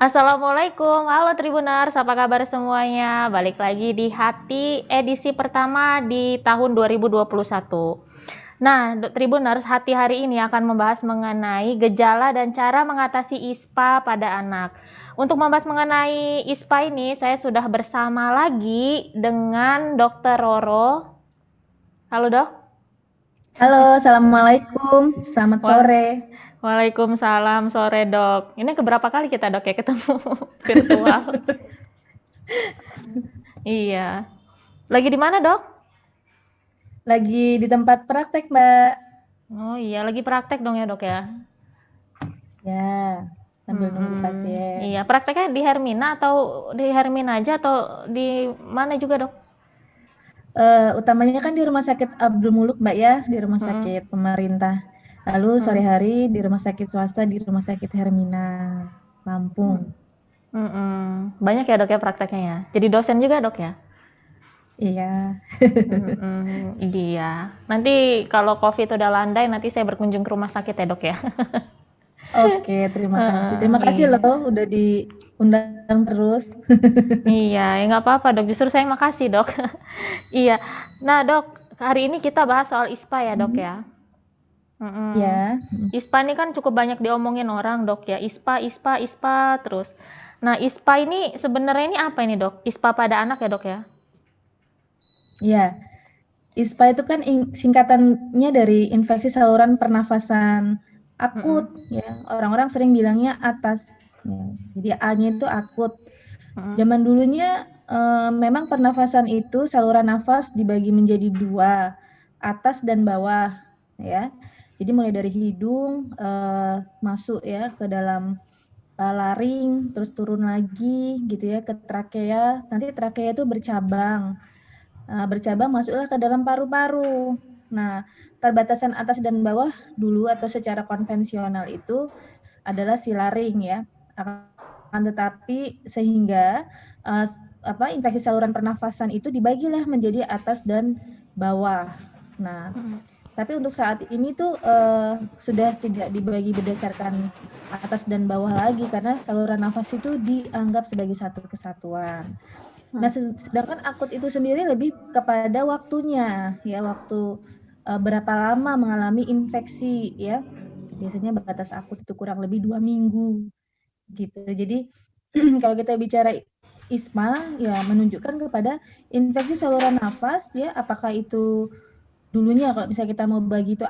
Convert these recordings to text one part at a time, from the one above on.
Assalamualaikum, halo Tribuners, apa kabar semuanya? Balik lagi di Hati edisi pertama di tahun 2021. Nah, Tribuners, Hati hari ini akan membahas mengenai gejala dan cara mengatasi ISPA pada anak. Untuk membahas mengenai ISPA ini, saya sudah bersama lagi dengan Dr. Roro. Halo dok. Halo, assalamualaikum. Selamat Wah, sore. Waalaikumsalam sore dok. Ini keberapa kali kita dok ya ketemu virtual? Iya. Lagi di mana dok? Lagi di tempat praktek, Mbak. Oh iya, lagi praktek dong ya dok ya? Ya, sambil nunggu Iya, pasien. prakteknya di Hermina atau di Hermina aja atau di mana juga dok? Utamanya kan di Rumah Sakit Abdul Muluk, Mbak ya, di rumah Mm-mm. sakit pemerintah. Lalu sore Mm. hari di rumah sakit swasta di Rumah Sakit Hermina, Lampung. Mm-mm. Banyak ya dok ya prakteknya ya? Jadi dosen juga dok ya? Iya. Iya. Nanti kalau COVID udah landai, nanti saya berkunjung ke rumah sakit ya dok ya? Oke, terima kasih. Terima kasih Iya. loh udah diundang terus. Iya, ya nggak apa-apa dok. Justru saya makasih dok. Iya. Nah dok, hari ini kita bahas soal ISPA ya dok Hmm, ya? Mhm. ya. ISPA ini kan cukup banyak diomongin orang, Dok, ya. ISPA, ISPA, ISPA terus. Nah, ISPA ini sebenarnya ini apa ini, Dok? ISPA pada anak ya, Dok, ya? Ya, ISPA itu kan singkatannya dari infeksi saluran pernafasan akut, Mhm. ya. Orang-orang sering bilangnya atas. Ya. Jadi A-nya itu akut. Mhm. Zaman dulunya memang pernafasan itu saluran nafas dibagi menjadi dua, atas dan bawah, ya. Jadi mulai dari hidung masuk ya ke dalam laring, terus turun lagi gitu ya ke trakea. Nanti trakea itu bercabang. Bercabang masuklah ke dalam paru-paru. Nah, perbatasan atas dan bawah dulu atau secara konvensional itu adalah silaring ya. Akan tetapi sehingga uh, infeksi saluran pernafasan itu dibagilah menjadi atas dan bawah. Nah, Mhm. tapi untuk saat ini tuh sudah tidak dibagi berdasarkan atas dan bawah lagi karena saluran nafas itu dianggap sebagai satu kesatuan. Nah, Mhm. sedangkan akut itu sendiri lebih kepada waktunya, ya, waktu berapa lama mengalami infeksi, ya. Biasanya batas akut itu kurang lebih 2 minggu, gitu. Jadi, kalau kita bicara ISPA, ya menunjukkan kepada infeksi saluran nafas, ya, apakah itu dulunya kalau misalnya kita mau bagi itu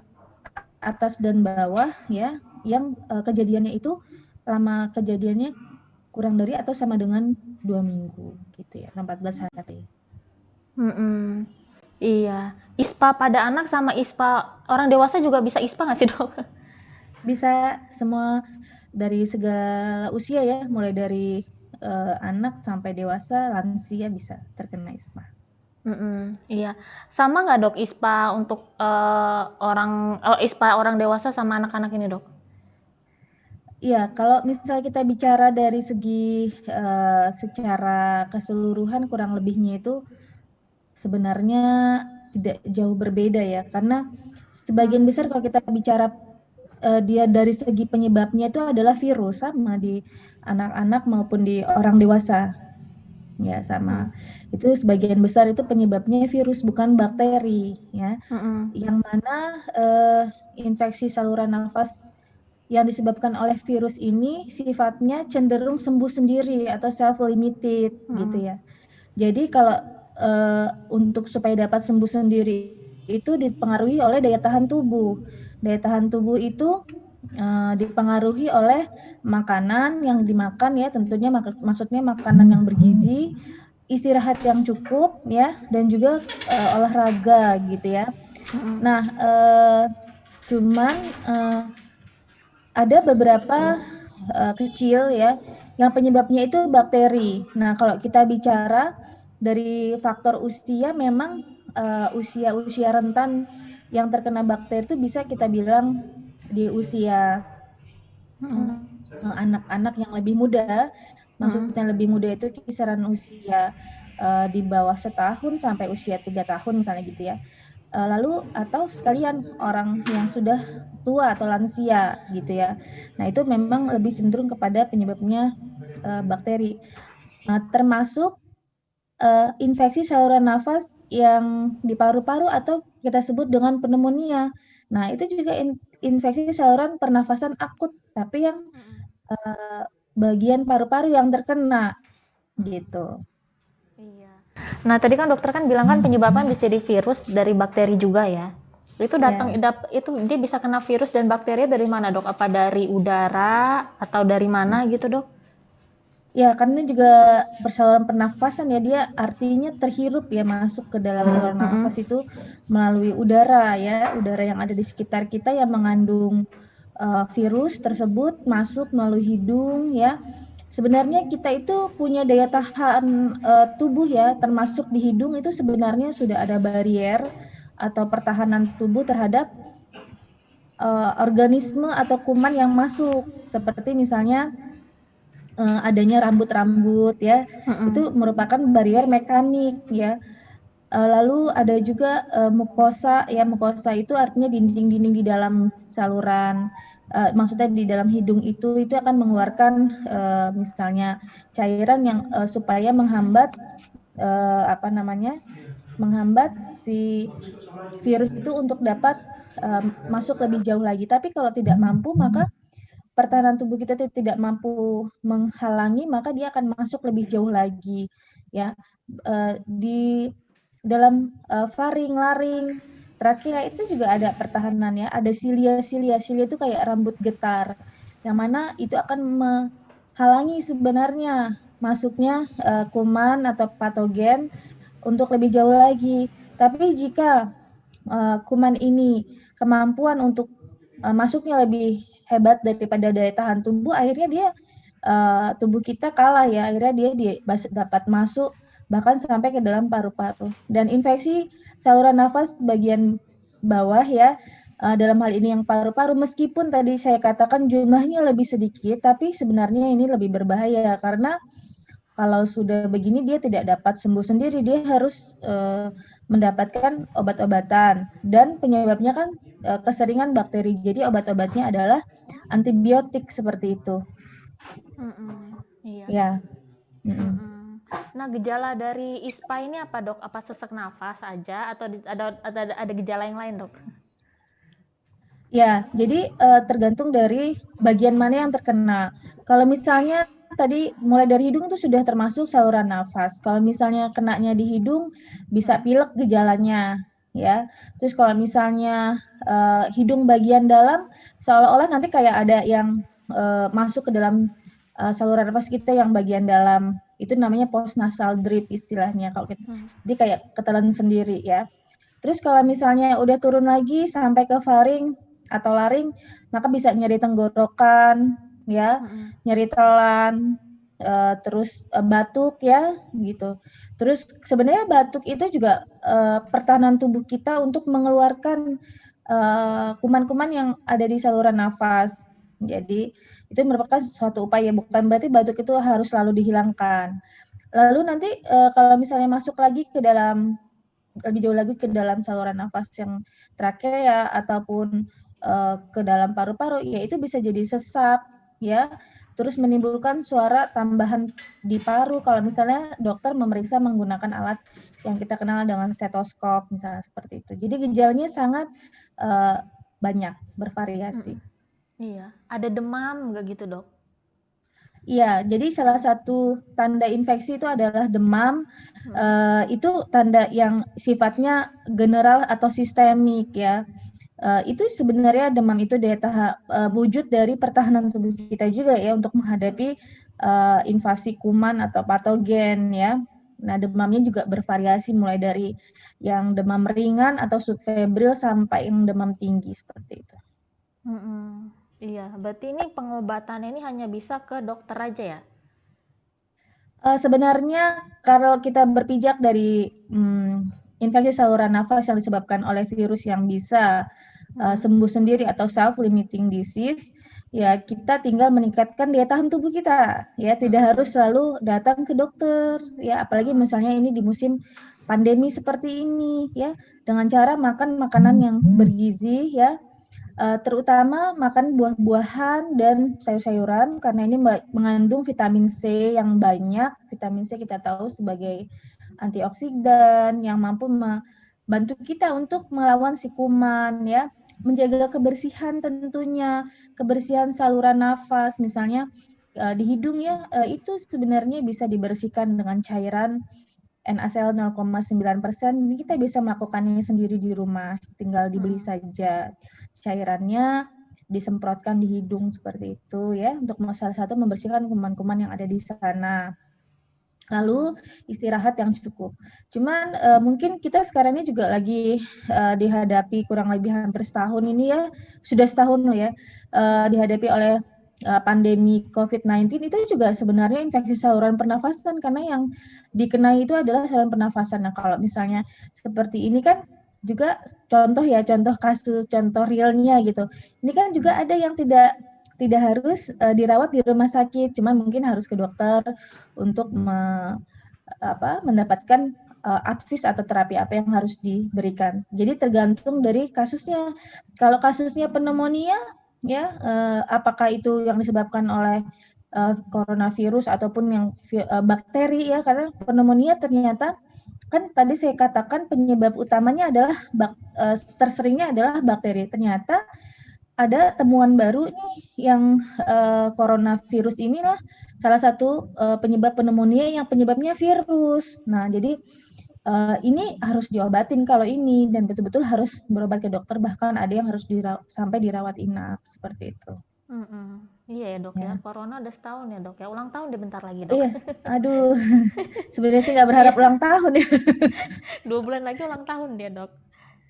atas dan bawah, ya, yang kejadiannya itu lama kejadiannya kurang dari atau sama dengan 2 minggu, gitu ya, 14 hari. Mhm. Iya. ISPA pada anak sama ISPA orang dewasa juga bisa ISPA nggak sih, Dok? Bisa semua dari segala usia ya, mulai dari anak sampai dewasa, lansia bisa terkena ISPA. Mhm. Iya. Sama nggak, Dok, ISPA untuk, ISPA orang dewasa sama anak-anak ini, Dok? Iya, kalau misalnya kita bicara dari segi secara keseluruhan kurang lebihnya itu sebenarnya tidak jauh berbeda ya, karena sebagian besar kalau kita bicara dia dari segi penyebabnya itu adalah virus, sama di anak-anak maupun di orang dewasa. Ya, sama. Mhm. Itu sebagian besar itu penyebabnya virus bukan bakteri, ya. Mhm. Yang mana infeksi saluran nafas yang disebabkan oleh virus ini sifatnya cenderung sembuh sendiri atau self limited gitu Mhm. ya. Jadi kalau untuk supaya dapat sembuh sendiri itu dipengaruhi oleh daya tahan tubuh. Daya tahan tubuh itu dipengaruhi oleh makanan yang dimakan ya, tentunya maksudnya makanan yang bergizi, istirahat yang cukup ya, dan juga olahraga gitu ya. Mhm. Nah, cuman ada beberapa kecil ya yang penyebabnya itu bakteri. Nah, kalau kita bicara dari faktor usia, memang usia-usia rentan yang terkena bakteri itu bisa kita bilang di usia Mhm. anak-anak yang lebih muda. Mhm. Maksudnya lebih muda itu kisaran usia di bawah setahun sampai usia 3 tahun misalnya gitu ya. Lalu atau sekalian orang yang sudah tua atau lansia gitu ya. Nah, itu memang lebih cenderung kepada penyebabnya bakteri. Termasuk infeksi saluran nafas yang di paru-paru atau kita sebut dengan pneumonia. Nah, itu juga infeksi saluran pernafasan akut, tapi yang bagian paru-paru yang terkena, gitu. Iya. Nah, tadi kan dokter kan bilang kan penyebabnya bisa dari virus, dari bakteri juga ya. Itu datang itu dia bisa kena virus dan bakteri dari mana, Dok? Apa dari udara atau dari mana gitu, Dok? Ya, karena juga saluran pernafasan ya, dia artinya terhirup ya, masuk ke dalam saluran nafas itu melalui udara ya, udara yang ada di sekitar kita yang mengandung virus tersebut masuk melalui hidung ya. Sebenarnya kita itu punya daya tahan tubuh ya, termasuk di hidung itu sebenarnya sudah ada barier atau pertahanan tubuh terhadap organisme atau kuman yang masuk, seperti misalnya adanya rambut-rambut ya, itu merupakan barier mekanik ya. Lalu ada juga mukosa ya, mukosa itu artinya dinding-dinding di dalam saluran, maksudnya di dalam hidung itu akan mengeluarkan misalnya cairan yang supaya menghambat menghambat si virus itu untuk dapat masuk lebih jauh lagi. Tapi kalau tidak mampu, maka pertahanan tubuh kita tidak mampu menghalangi, maka dia akan masuk lebih jauh lagi ya. Di dalam faring, laring, trakea itu juga ada pertahanan ya, ada silia itu kayak rambut getar, yang mana itu akan menghalangi sebenarnya masuknya kuman atau patogen untuk lebih jauh lagi. Tapi jika kuman ini kemampuan untuk masuknya lebih hebat daripada daya tahan tubuh, akhirnya dia tubuh kita kalah ya, akhirnya dia dapat masuk bahkan sampai ke dalam paru-paru. Dan infeksi saluran nafas bagian bawah ya, dalam hal ini yang paru-paru, meskipun tadi saya katakan jumlahnya lebih sedikit, tapi sebenarnya ini lebih berbahaya karena kalau sudah begini dia tidak dapat sembuh sendiri, dia harus mendapatkan obat-obatan, dan penyebabnya kan keseringan bakteri. Jadi obat-obatnya adalah antibiotik seperti itu. Iya. Ya. Nah, gejala dari ISPA ini apa, Dok? Apa sesak nafas aja atau ada gejala yang lain, Dok? Ya, jadi tergantung dari bagian mana yang terkena. Kalau misalnya tadi mulai dari hidung itu sudah termasuk saluran nafas. Kalau misalnya kenanya di hidung bisa pilek gejalanya ya. Terus kalau misalnya hidung bagian dalam seolah-olah nanti kayak ada yang masuk ke dalam saluran nafas kita yang bagian dalam, itu namanya postnasal drip istilahnya kalau kita. Jadi kayak ketelan sendiri ya. Terus kalau misalnya udah turun lagi sampai ke faring atau laring, maka bisa nyeri tenggorokan ya, nyeri telan, terus batuk ya gitu. Terus sebenarnya batuk itu juga pertahanan tubuh kita untuk mengeluarkan kuman-kuman yang ada di saluran nafas. Jadi itu merupakan suatu upaya, bukan berarti batuk itu harus selalu dihilangkan. Lalu nanti kalau misalnya masuk lagi ke dalam, lebih jauh lagi ke dalam saluran nafas yang trakea ataupun ke dalam paru-paru, ya itu bisa jadi sesak ya, terus menimbulkan suara tambahan di paru kalau misalnya dokter memeriksa menggunakan alat yang kita kenal dengan stetoskop misalnya seperti itu. Jadi gejalanya sangat banyak, bervariasi. Iya, ada demam nggak gitu, Dok? Iya, jadi salah satu tanda infeksi itu adalah demam. Itu tanda yang sifatnya general atau sistemik ya. Itu sebenarnya demam itu wujud dari pertahanan tubuh kita juga ya untuk menghadapi invasi kuman atau patogen ya. Nah, demamnya juga bervariasi mulai dari yang demam ringan atau subfebril sampai yang demam tinggi seperti itu. Iya, berarti ini pengobatannya ini hanya bisa ke dokter aja ya? Sebenarnya kalau kita berpijak dari infeksi saluran nafas yang disebabkan oleh virus yang bisa sembuh sendiri atau self-limiting disease, ya kita tinggal meningkatkan daya tahan tubuh kita, ya tidak harus selalu datang ke dokter, ya apalagi misalnya ini di musim pandemi seperti ini, ya dengan cara makan makanan yang bergizi, ya terutama makan buah-buahan dan sayur-sayuran karena ini mengandung vitamin C yang banyak. Vitamin C kita tahu sebagai antioksidan yang mampu membantu kita untuk melawan si kuman ya, menjaga kebersihan tentunya, kebersihan saluran nafas misalnya di hidung ya, itu sebenarnya bisa dibersihkan dengan cairan NaCl 0,9%. Ini kita bisa melakukannya sendiri di rumah, tinggal dibeli saja cairannya, disemprotkan di hidung seperti itu ya, untuk salah satu membersihkan kuman-kuman yang ada di sana. Lalu istirahat yang cukup. Cuman mungkin kita sekarang ini juga lagi dihadapi kurang lebih hampir setahun ini ya, sudah setahun loh ya, dihadapi oleh pandemi COVID-19 itu juga sebenarnya infeksi saluran pernafasan karena yang dikenai itu adalah saluran pernafasan. Nah, kalau misalnya seperti ini kan juga contoh ya, contoh kasus, contoh realnya gitu. Ini kan juga ada yang tidak harus dirawat di rumah sakit, cuman mungkin harus ke dokter untuk mendapatkan advis atau terapi apa yang harus diberikan. Jadi tergantung dari kasusnya. Kalau kasusnya pneumonia, ya apakah itu yang disebabkan oleh coronavirus ataupun yang bakteri ya, karena pneumonia ternyata kan tadi saya katakan penyebab utamanya adalah terseringnya adalah bakteri. Ternyata ada temuan baru nih yang coronavirus inilah salah satu penyebab pneumonia yang penyebabnya virus. Nah, jadi ini harus diobatin kalau ini dan betul-betul harus berobat ke dokter, bahkan ada yang harus sampai dirawat inap seperti itu. Iya ya dok ya, corona udah setahun ya dok ya, ulang tahun deh bentar lagi dok. Iya, aduh, sebenarnya sih nggak berharap ulang tahun ya. 2 bulan lagi ulang tahun dia dok.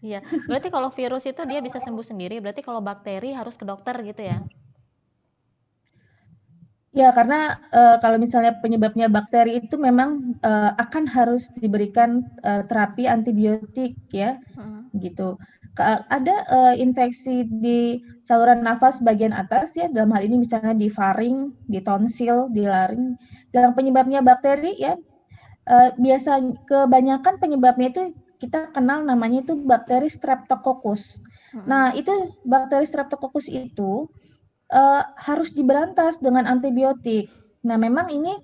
Iya, berarti kalau virus itu dia bisa sembuh sendiri, berarti kalau bakteri harus ke dokter gitu ya? Ya, karena kalau misalnya penyebabnya bakteri itu memang akan harus diberikan terapi antibiotik ya, gitu. Ada infeksi di saluran nafas bagian atas ya, dalam hal ini misalnya di faring, di tonsil, di laring, yang penyebabnya bakteri ya, biasanya kebanyakan penyebabnya itu kita kenal namanya itu bakteri Streptococcus. Nah, itu bakteri Streptococcus itu harus diberantas dengan antibiotik. Nah, memang ini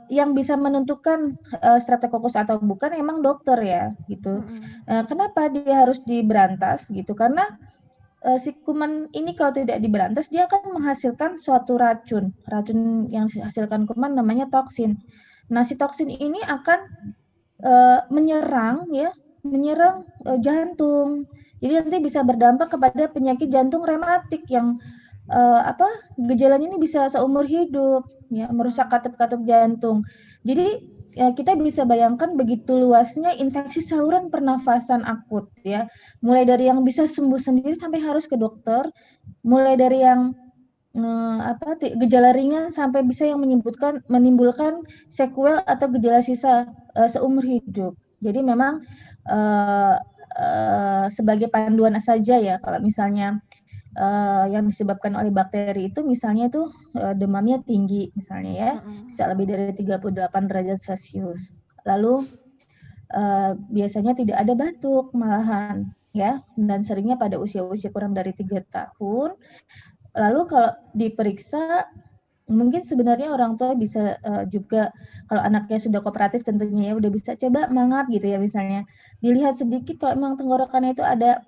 yang bisa menentukan Streptococcus atau bukan memang dokter ya, gitu. Kenapa dia harus diberantas gitu? Karena si kuman ini kalau tidak diberantas dia akan menghasilkan suatu racun. Racun yang dihasilkan kuman namanya toksin. Nah, si toksin ini akan menyerang jantung. Jadi nanti bisa berdampak kepada penyakit jantung rematik yang gejalanya ini bisa seumur hidup, ya, merusak katup-katup jantung. Jadi ya, kita bisa bayangkan begitu luasnya infeksi saluran pernafasan akut, ya. Mulai dari yang bisa sembuh sendiri sampai harus ke dokter, mulai dari yang gejala ringan sampai bisa yang menimbulkan sekuel atau gejala sisa seumur hidup. Jadi memang sebagai panduan saja ya, kalau misalnya yang disebabkan oleh bakteri itu misalnya itu demamnya tinggi misalnya ya, bisa lebih dari 38 derajat Celcius. Lalu biasanya tidak ada batuk malahan ya, dan seringnya pada usia-usia kurang dari 3 tahun. Lalu kalau diperiksa mungkin sebenarnya orang tua bisa juga kalau anaknya sudah kooperatif tentunya ya udah bisa coba mangap gitu ya, misalnya dilihat sedikit kalau memang tenggorokannya itu ada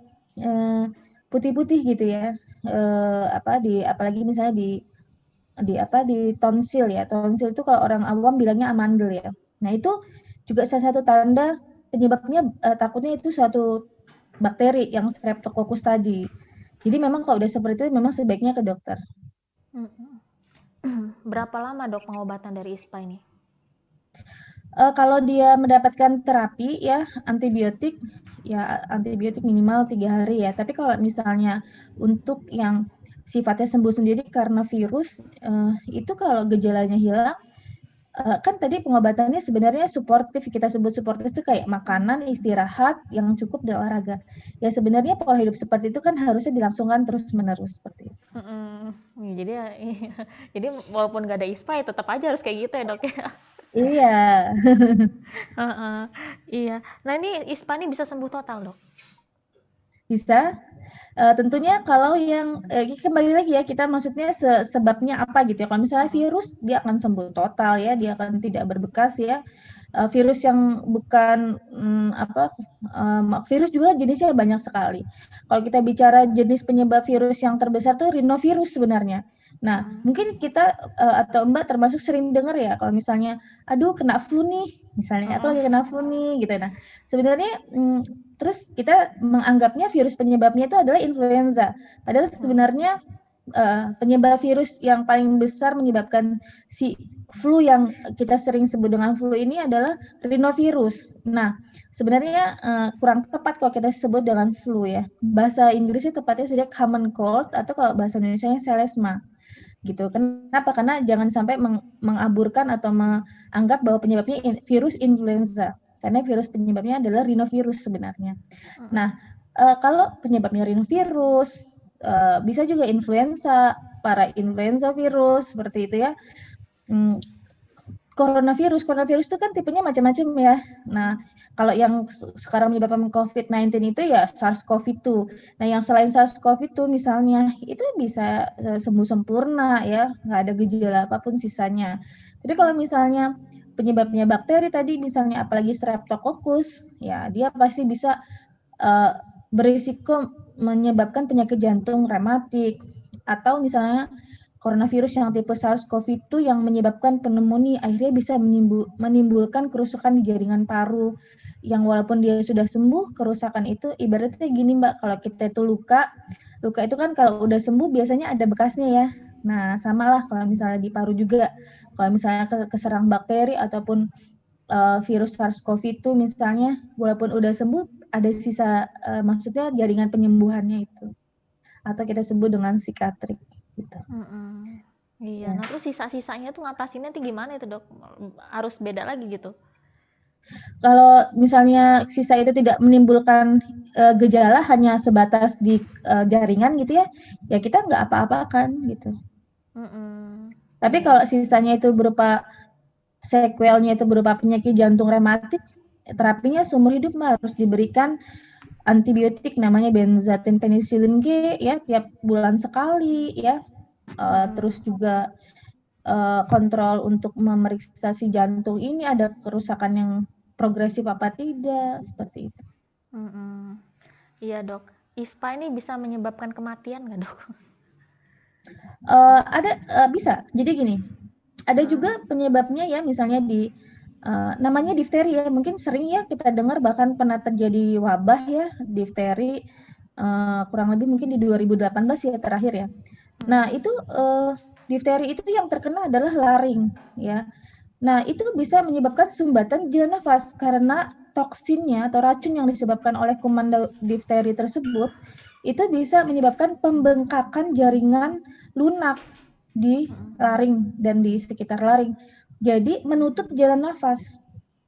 putih-putih gitu ya, apalagi misalnya di tonsil ya. Tonsil itu kalau orang awam bilangnya amandel ya. Nah, itu juga salah satu tanda penyebabnya takutnya itu suatu bakteri yang Streptococcus tadi. Jadi memang kalau udah seperti itu memang sebaiknya ke dokter. Berapa lama dok pengobatan dari ISPA ini? Kalau dia mendapatkan terapi ya antibiotik minimal 3 hari ya. Tapi kalau misalnya untuk yang sifatnya sembuh sendiri karena virus, itu kalau gejalanya hilang, kan tadi pengobatannya sebenarnya suportif, kita sebut suportif itu kayak makanan, istirahat yang cukup dan olahraga. Ya sebenarnya pola hidup seperti itu kan harusnya dilangsungkan terus-menerus seperti itu. Jadi walaupun nggak ada ISPA ya tetap aja harus kayak gitu ya dok ya? Iya. Iya. Nah ini ISPA ini bisa sembuh total dok? Bisa. Tentunya kalau yang kembali lagi ya, kita maksudnya sebabnya apa gitu ya. Kalau misalnya virus, dia akan sembuh total ya, dia akan tidak berbekas ya. Virus yang bukan virus juga jenisnya banyak sekali. Kalau kita bicara jenis penyebab virus yang terbesar tuh rhinovirus sebenarnya. Nah, mungkin kita atau Mbak termasuk sering dengar ya kalau misalnya, aduh kena flu nih, misalnya aku lagi kena flu nih gitu. Nah, sebenarnya terus kita menganggapnya virus penyebabnya itu adalah influenza. Padahal sebenarnya penyebab virus yang paling besar menyebabkan si flu yang kita sering sebut dengan flu ini adalah rhinovirus. Nah, sebenarnya kurang tepat kalau kita sebut dengan flu ya. Bahasa Inggrisnya tepatnya sudah common cold atau kalau bahasa Indonesianya selesma. Gitu. Kenapa? Karena jangan sampai mengaburkan atau menganggap bahwa penyebabnya virus influenza. Karena virus penyebabnya adalah rhinovirus sebenarnya. Nah, kalau penyebabnya rhinovirus, bisa juga influenza, para influenza virus seperti itu ya. Coronavirus itu kan tipenya macam-macam ya. Nah, kalau yang sekarang menyebabkan COVID-19 itu ya SARS-CoV-2. Nah, yang selain SARS-CoV-2 misalnya, itu bisa sembuh sempurna ya, nggak ada gejala apapun sisanya. Tapi kalau misalnya penyebabnya bakteri tadi, misalnya apalagi Streptococcus, ya dia pasti bisa berisiko menyebabkan penyakit jantung rematik, atau misalnya coronavirus yang tipe SARS-CoV-2 yang menyebabkan pneumonia akhirnya bisa menimbulkan kerusakan di jaringan paru yang walaupun dia sudah sembuh, kerusakan itu ibaratnya gini Mbak, kalau kita itu luka itu kan kalau udah sembuh biasanya ada bekasnya ya. Nah, samalah kalau misalnya di paru juga. Kalau misalnya keserang bakteri ataupun virus SARS-CoV-2 misalnya, walaupun udah sembuh, ada sisa maksudnya jaringan penyembuhannya itu. Atau kita sebut dengan psikiatrik gitu. Iya, nah terus sisa-sisanya tuh ngatasinnya tuh gimana itu dok? Harus beda lagi gitu? Kalau misalnya sisa itu tidak menimbulkan gejala hanya sebatas di jaringan gitu ya, ya kita nggak apa-apakan gitu. Tapi kalau sisanya itu berupa sequelnya itu berupa penyakit jantung rematik, terapinya seumur hidup harus diberikan antibiotik namanya benzathine penicillin G ya tiap bulan sekali ya. Terus juga kontrol untuk memeriksa si jantung ini ada kerusakan yang progresif apa tidak, seperti itu. Iya dok, ISPA ini bisa menyebabkan kematian nggak dok? Bisa, jadi gini, ada juga penyebabnya ya, misalnya namanya difteri ya, mungkin sering ya kita dengar, bahkan pernah terjadi wabah ya, difteri, kurang lebih mungkin di 2018 ya terakhir ya. Nah itu difteri itu yang terkena adalah laring ya. Nah itu bisa menyebabkan sumbatan jalan nafas karena toksinnya atau racun yang disebabkan oleh kuman difteri tersebut itu bisa menyebabkan pembengkakan jaringan lunak di laring dan di sekitar laring. Jadi menutup jalan nafas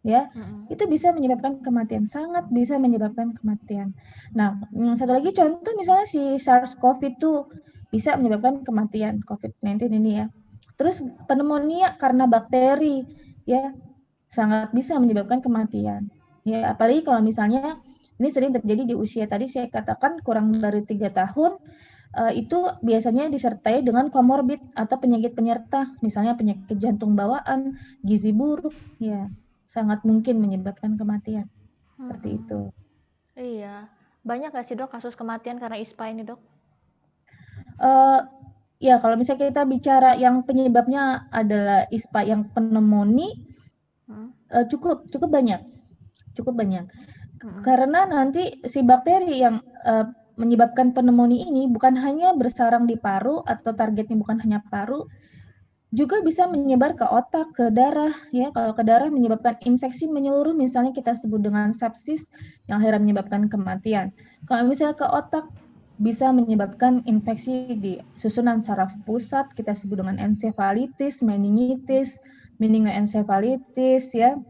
ya. Itu bisa menyebabkan kematian, sangat bisa menyebabkan kematian. Nah, yang satu lagi contoh misalnya si SARS-CoV-2 bisa menyebabkan kematian COVID-19 ini ya. Terus pneumonia karena bakteri ya sangat bisa menyebabkan kematian. Ya, apalagi kalau misalnya ini sering terjadi di usia tadi saya katakan kurang dari 3 tahun, itu biasanya disertai dengan komorbid atau penyakit penyerta, misalnya penyakit jantung bawaan, gizi buruk, ya sangat mungkin menyebabkan kematian. Seperti itu. Iya, banyak nggak sih dok kasus kematian karena ISPA ini dok? Ya kalau misalnya kita bicara yang penyebabnya adalah ISPA yang pneumonia, cukup banyak. Karena nanti si bakteri yang menyebabkan pneumonia ini bukan hanya bersarang di paru atau targetnya bukan hanya paru, juga bisa menyebar ke otak, ke darah ya. Kalau ke darah menyebabkan infeksi menyeluruh, misalnya kita sebut dengan sepsis yang akhirnya menyebabkan kematian. Kalau misalnya ke otak bisa menyebabkan infeksi di susunan saraf pusat, kita sebut dengan ensefalitis, meningoencephalitis ya.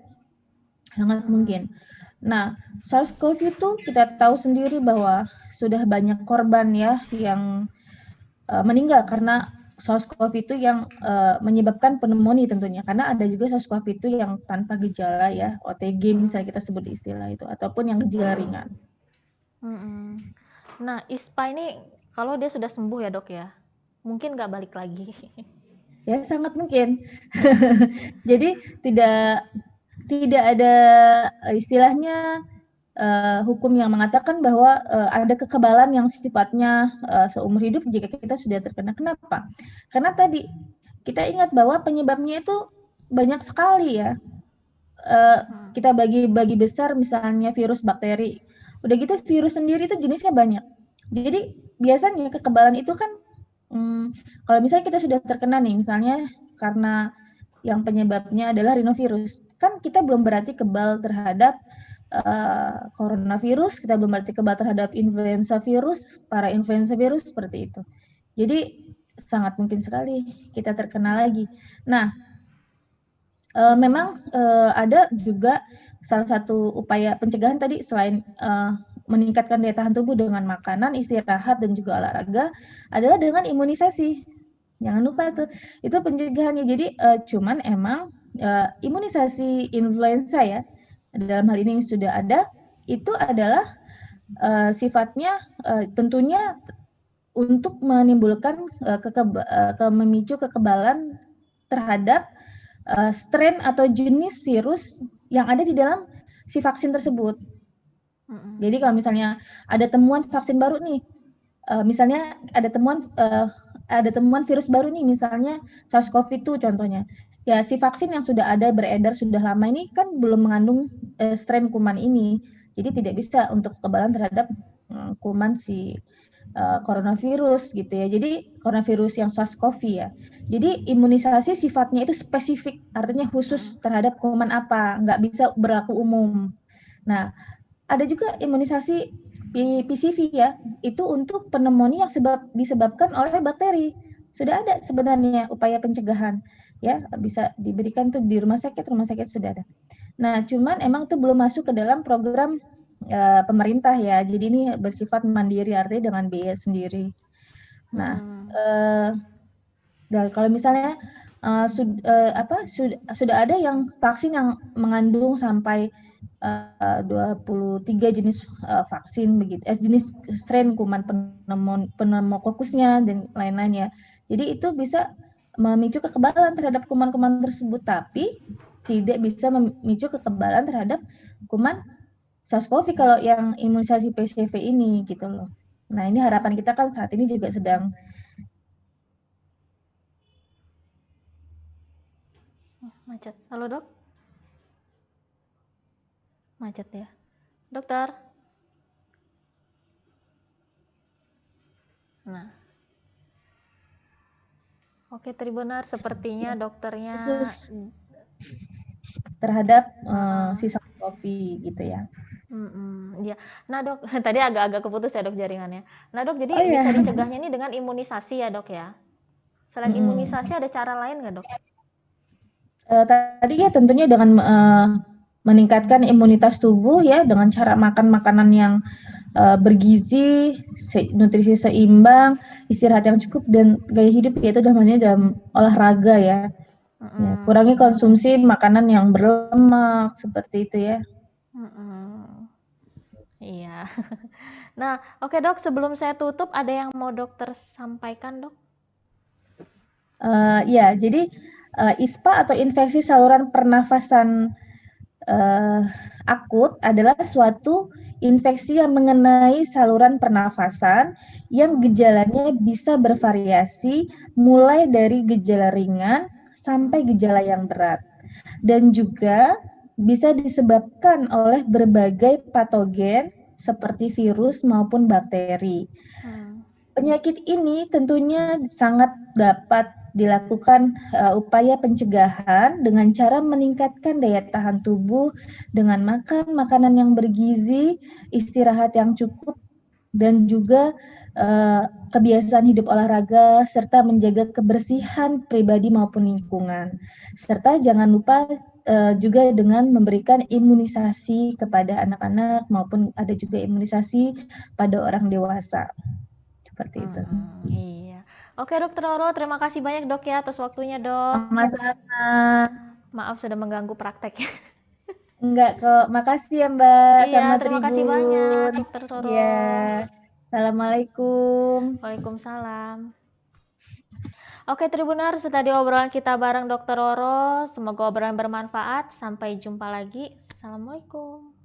Sangat mungkin. Nah, SARS-CoV-2 kita tahu sendiri bahwa sudah banyak korban ya yang meninggal karena SARS-CoV-2 yang menyebabkan pneumonia tentunya, karena ada juga SARS-CoV-2 yang tanpa gejala ya, OTG misalnya kita sebut istilah itu, ataupun yang gejala ringan. Nah, ISPA ini kalau dia sudah sembuh ya dok ya, mungkin nggak balik lagi. Ya sangat mungkin. Jadi tidak ada istilahnya hukum yang mengatakan bahwa ada kekebalan yang sifatnya seumur hidup jika kita sudah terkena. Kenapa? Karena tadi kita ingat bahwa penyebabnya itu banyak sekali ya. Kita bagi besar misalnya virus, bakteri. Udah gitu virus sendiri itu jenisnya banyak. Jadi biasanya kekebalan itu kan kalau misalnya kita sudah terkena nih, misalnya karena yang penyebabnya adalah rhinovirus, kan kita belum berarti kebal terhadap coronavirus, kita belum berarti kebal terhadap influenza virus, para influenza virus seperti itu. Jadi sangat mungkin sekali kita terkena lagi. Nah, memang ada juga salah satu upaya pencegahan tadi selain meningkatkan daya tahan tubuh dengan makanan, istirahat, dan juga olahraga adalah dengan imunisasi. Jangan lupa itu pencegahannya. Jadi cuman emang imunisasi influenza ya, dalam hal ini yang sudah ada, itu adalah sifatnya tentunya untuk menimbulkan memicu kekebalan terhadap strain atau jenis virus yang ada di dalam si vaksin tersebut. Jadi kalau misalnya ada temuan vaksin baru nih, misalnya ada temuan virus baru nih, misalnya SARS-CoV-2 contohnya. Ya, si vaksin yang sudah ada beredar sudah lama ini kan belum mengandung strain kuman ini. Jadi tidak bisa untuk kekebalan terhadap kuman si coronavirus gitu ya. Jadi coronavirus yang SARS-CoV ya. Jadi imunisasi sifatnya itu spesifik, artinya khusus terhadap kuman apa, nggak bisa berlaku umum. Nah, ada juga imunisasi PCV ya, itu untuk pneumonia yang disebabkan oleh bakteri. Sudah ada sebenarnya upaya pencegahan ya, bisa diberikan tuh di rumah sakit sudah ada. Nah, cuman emang tuh belum masuk ke dalam program pemerintah ya. Jadi ini bersifat mandiri, artinya dengan biaya sendiri. Nah, dan kalau misalnya sudah ada yang vaksin yang mengandung sampai 23 jenis vaksin begitu, jenis strain kuman pneumokokusnya dan lain-lain ya. Jadi itu bisa memicu kekebalan terhadap kuman-kuman tersebut, tapi tidak bisa memicu kekebalan terhadap kuman SARS-CoV kalau yang imunisasi PCV ini gitu loh. Nah, ini harapan kita kan saat ini juga sedang macet. Halo dok? Macet ya. Dokter? Nah. Oke, Tribunar, sepertinya dokternya terhadap si SARS-CoV gitu ya. Ya. Nah dok, tadi agak-agak keputus ya dok jaringannya. Nah dok, jadi bisa dicegahnya ini dengan imunisasi ya dok ya? Selain imunisasi ada cara lain nggak dok? Tadi ya tentunya dengan meningkatkan imunitas tubuh ya, dengan cara makan makanan yang bergizi, nutrisi seimbang, istirahat yang cukup, dan gaya hidup yaitu dalam olahraga ya. Ya, kurangi konsumsi makanan yang berlemak seperti itu ya. Iya. Nah, oke dok, sebelum saya tutup ada yang mau dokter sampaikan dok? Ya, jadi ISPA atau infeksi saluran pernafasan akut adalah suatu infeksi yang mengenai saluran pernafasan yang gejalanya bisa bervariasi mulai dari gejala ringan sampai gejala yang berat, dan juga bisa disebabkan oleh berbagai patogen seperti virus maupun bakteri. Penyakit ini tentunya sangat dapat dilakukan upaya pencegahan dengan cara meningkatkan daya tahan tubuh dengan makan makanan yang bergizi, istirahat yang cukup, dan juga kebiasaan hidup olahraga, serta menjaga kebersihan pribadi maupun lingkungan. Serta jangan lupa juga dengan memberikan imunisasi kepada anak-anak maupun ada juga imunisasi pada orang dewasa. Seperti itu. Iya. Oke dokter Roro, terima kasih banyak dok ya atas waktunya dok. Sama-sama. Maaf sudah mengganggu prakteknya. Enggak kok, makasih ya Mbak. Iya, terima kasih banyak dokter Roro. Iya. Assalamualaikum. Waalaikumsalam. Oke Tribuners, itu tadi obrolan kita bareng Dr. Roro. Semoga obrolan bermanfaat. Sampai jumpa lagi. Assalamualaikum.